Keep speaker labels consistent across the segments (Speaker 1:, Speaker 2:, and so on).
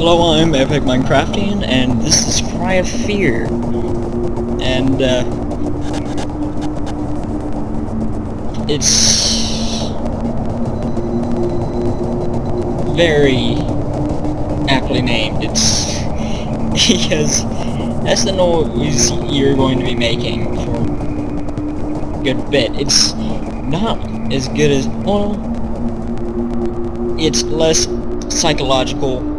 Speaker 1: Hello, I'm Epic Minecraftian, and this is Cry of Fear. And, it's very aptly named. It's because that's the noise you're going to be making for a good bit. It's not as good as, well, it's less psychological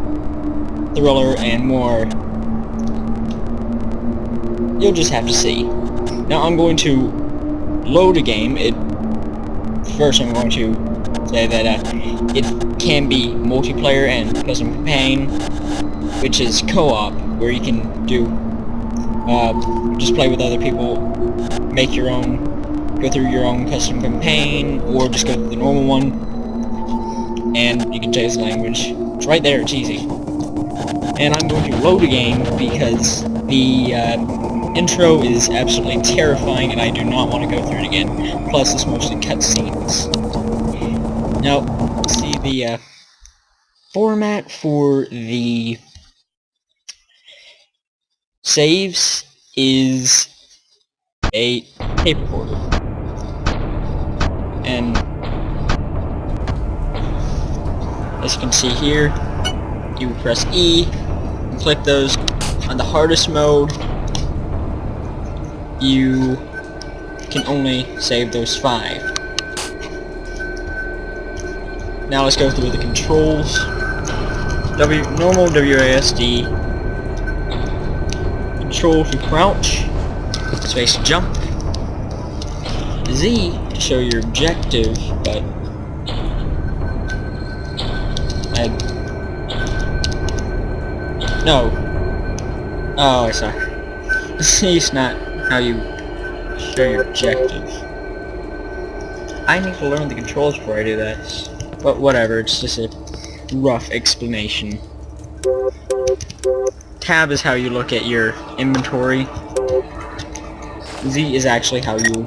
Speaker 1: thriller and more. You'll just have to see. Now I'm going to load a game. First I'm going to say that it can be multiplayer and custom campaign, which is co-op, where you can do just play with other people, make your own, go through your own custom campaign, or just go through the normal one, and you can change the language. It's right there, it's easy. And I'm going to load a game because the intro is absolutely terrifying and I do not want to go through it again. Plus, it's mostly cutscenes. Now, see, the format for the saves is a tape recorder. And as you can see here, you press E, and click those. On the hardest mode, you can only save those 5. Now let's go through the controls. Normal WASD. Control to crouch. Space to jump. Z to show your objective, but no. Oh, sorry. Z is not how you show your objective. I need to learn the controls before I do this. But whatever, it's just a rough explanation. Tab is how you look at your inventory. Z is actually how you,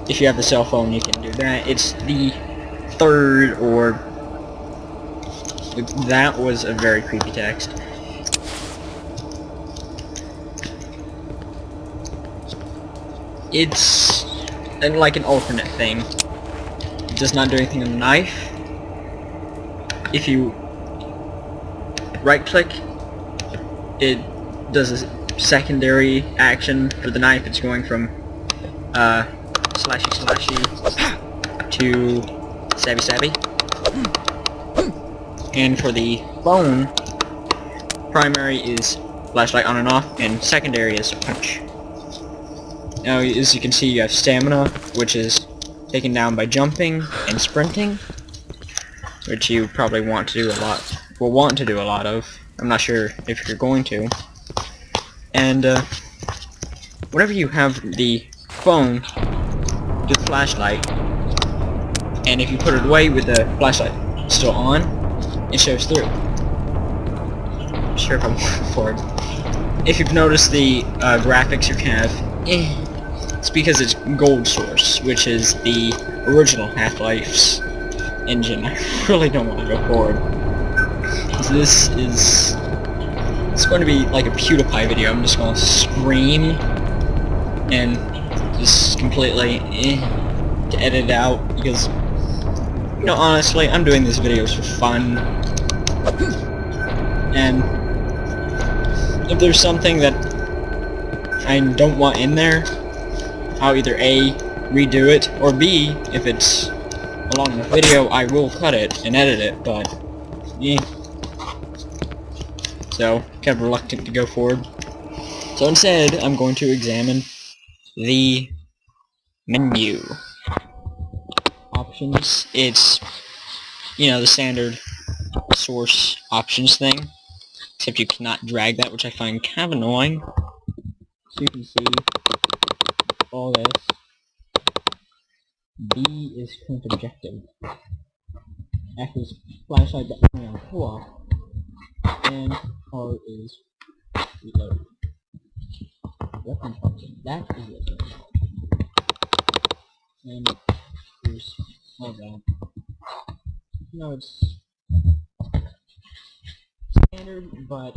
Speaker 1: if you have the cell phone, you can do that. It's the third, or that was a very creepy text. It's like an alternate thing. It does not do anything on the knife. If you right click, it does a secondary action. For the knife, it's going from slashy slashy to stabby stabby. And for the phone, primary is flashlight on and off, and secondary is punch. Now, as you can see, you have stamina, which is taken down by jumping and sprinting, which you probably want to do a lot of. I'm not sure if you're going to. And whenever you have the phone, do the flashlight, and if you put it away with the flashlight still on, it shows through. I'm sure if I'm moving forward. If you've noticed the graphics are kind of it's because it's Gold Source, which is the original Half-Life's engine. I really don't want to go forward. This is... it's going to be like a PewDiePie video. I'm just going to scream and just completely to edit it out, because, you know, honestly, I'm doing these videos for fun. And if there's something that I don't want in there, I'll either A, redo it, or B, if it's a long enough video, I will cut it and edit it, but yeah. So, kind of reluctant to go forward. So instead, I'm going to examine the menu. Options, it's, you know, the standard source options thing, except you cannot drag that, which I find kind of annoying. So you can see all this. B is current objective. F is flashlight button on pull-off. And R is reload. Weapon function. That is it. And there's all that. No, it's standard, but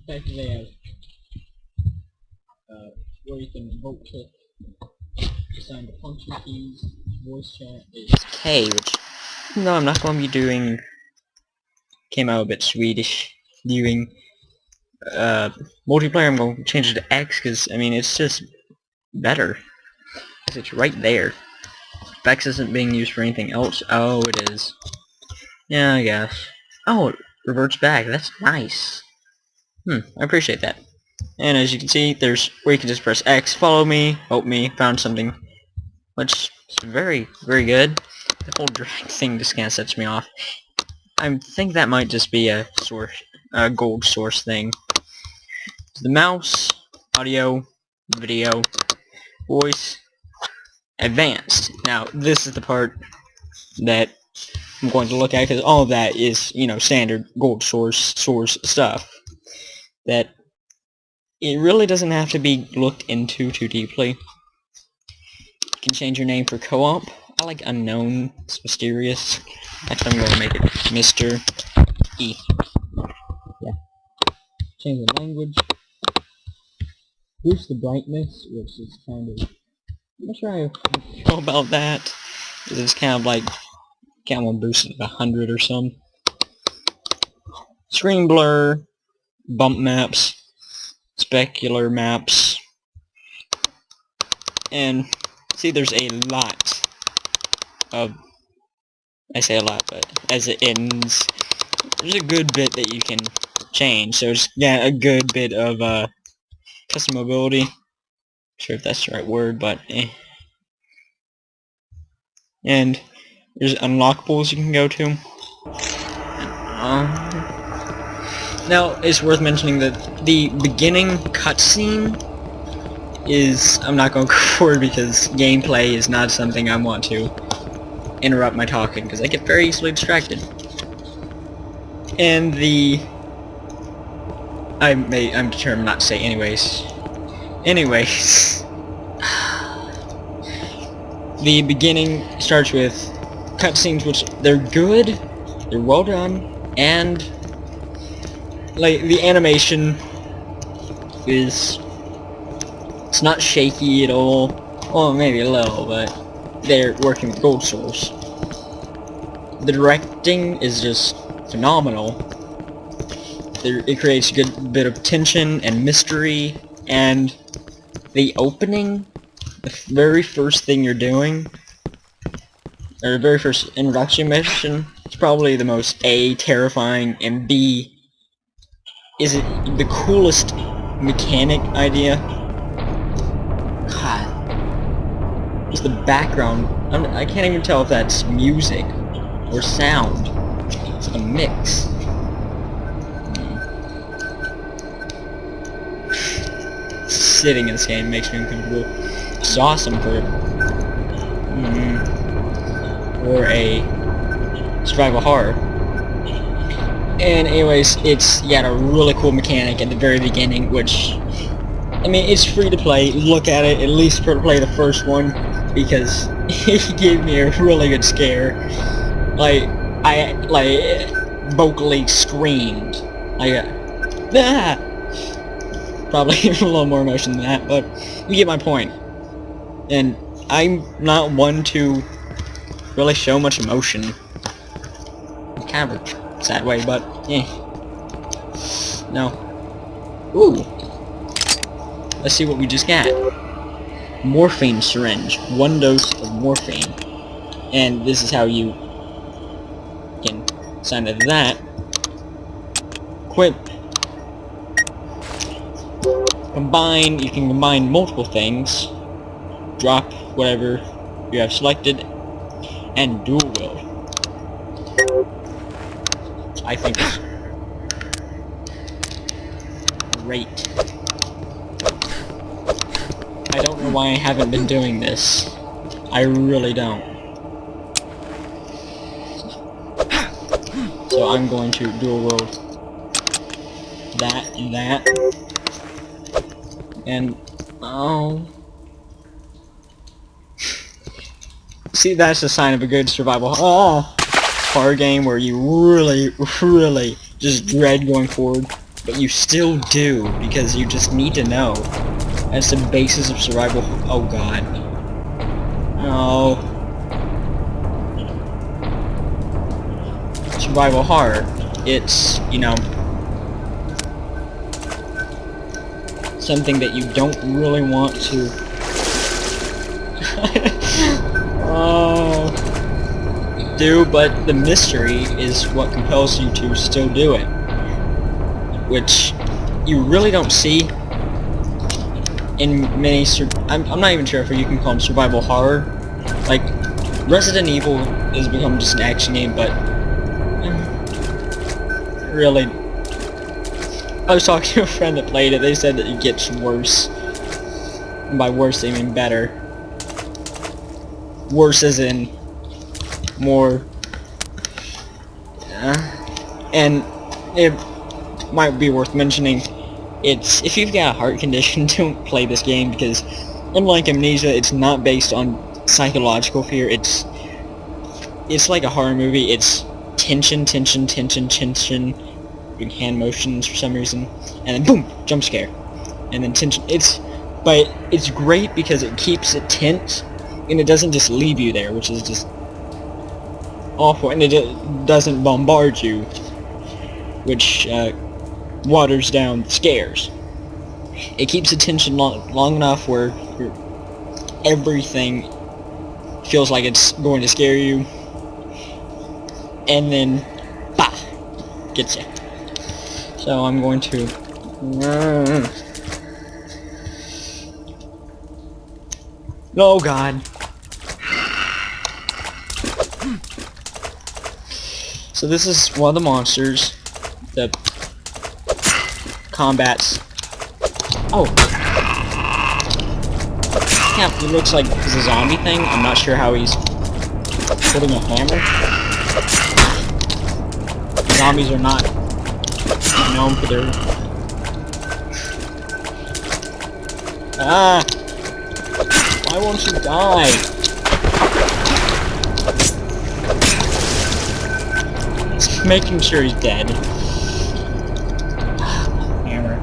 Speaker 1: the fact that they have where you can vote click, assign the function keys, voice chat is K, which no, I'm not going to be doing. Came out a bit Swedish. Doing multiplayer, I'm going to change it to X because I mean it's just better. It's right there. If X isn't being used for anything else, oh, it is. Yeah, I guess. Oh, it reverts back. That's nice. I appreciate that. And as you can see, there's where you can just press X, follow me, help me, found something, which is very, very good. The whole drag thing just kind of sets me off. I think that might just be a source, a gold source thing. The mouse, audio, video, voice, advanced. Now, this is the part that I'm going to look at because all of that is, you know, standard gold source stuff. That it really doesn't have to be looked into too deeply. You can change your name for co-op. I like unknown. It's mysterious. Actually, I'm going to make it Mr. E. Yeah. Change the language. Boost the brightness, which is kind of... I'm not sure how I feel about that. It's kind of like... Kind of boost it to 100 or something. Screen blur. Bump maps. Specular maps. And... See, there's a lot of... I say a lot, but as it ends, there's a good bit that you can change. So it's got a good bit of custom mobility. Not sure if that's the right word, but eh. And there's unlockables you can go to. Now it's worth mentioning that the beginning cutscene is, I'm not going to go forward because gameplay is not something I want to interrupt my talking because I get very easily distracted. And I'm determined not to say anyways. Anyways, the beginning starts with cutscenes, which they're good, they're well done, and like the animation is, it's not shaky at all. Well, maybe a little, but they're working with gold source. The directing is just phenomenal. It creates a good bit of tension and mystery, and the opening, the very first thing you're doing, or the very first introduction mission, is probably the most A, terrifying, and B, is it the coolest mechanic idea. God. Just the background, I can't even tell if that's music or sound. It's like a mix. Sitting in this game makes me uncomfortable. It's awesome for a survival horror. And anyways, it's got a really cool mechanic at the very beginning, which, I mean, it's free to play. Look at it, at least play the first one, because it gave me a really good scare. Like, I vocally screamed. Ah! Probably a little more emotion than that, but you get my point. And I'm not one to really show much emotion. Kind of a sad way, but eh. No. Ooh. Let's see what we just got. Morphine syringe. 1 dose of morphine. And this is how you can sign into that. Equip. Combine. You can combine multiple things. Drop whatever you have selected. And dual wield. I think it's great. I don't know why I haven't been doing this. I really don't. So I'm going to dual wield that and that. And oh, see, that's a sign of a good survival horror game where you really just dread going forward, but you still do, because you just need to know. That's the basis of survival. Oh god. Oh. Survival horror. It's, you know, something that you don't really want to do, but the mystery is what compels you to still do it, which you really don't see in many I'm not even sure if you can call them survival horror. Like, Resident Evil has become just an action game, but really, I was talking to a friend that played it. They said that it gets worse, and by worse they mean better. Worse as in more, and it might be worth mentioning, it's, if you've got a heart condition, don't play this game, because unlike Amnesia, it's not based on psychological fear. It's like a horror movie. It's tension, tension, tension, tension, doing hand motions for some reason, and then boom, jump scare, and then tension. But it's great because it keeps it tense, and it doesn't just leave you there, which is just awful, and it doesn't bombard you, which waters down the scares. It keeps the tension long enough where everything feels like it's going to scare you, and then, bah, gets you. So I'm going to... Oh god. So this is one of the monsters. The combats. Oh. Yeah, he looks like he's a zombie thing. I'm not sure how he's holding a hammer. Zombies are not known for their... Ah! Why won't you die? Just making sure he's dead. Hammer.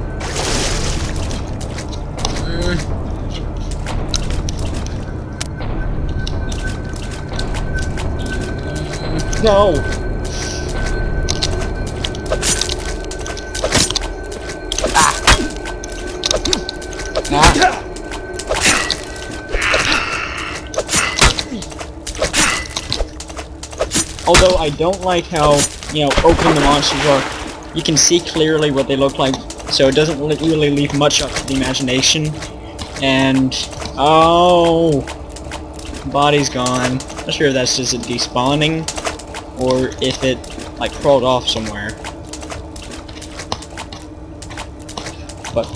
Speaker 1: No! Although I don't like how, you know, open the monsters are. You can see clearly what they look like, so it doesn't really leave much up to the imagination. And... oh! Body's gone. Not sure if that's just a despawning, or if it, like, crawled off somewhere. But,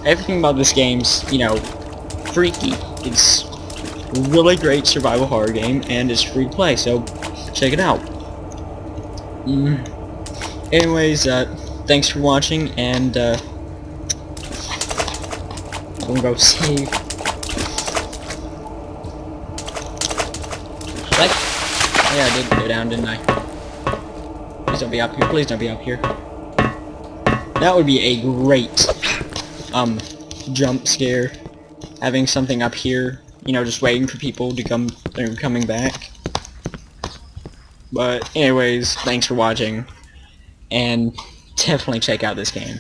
Speaker 1: everything about this game's, you know, freaky. It's a really great survival horror game, and it's free to play, so check it out. Anyways, thanks for watching, and, I'm gonna go save. Like, yeah, I did go down, didn't I? Please don't be up here, please don't be up here. That would be a great, jump scare. Having something up here, you know, just waiting for people to come, they're coming back. But anyways, thanks for watching, and definitely check out this game.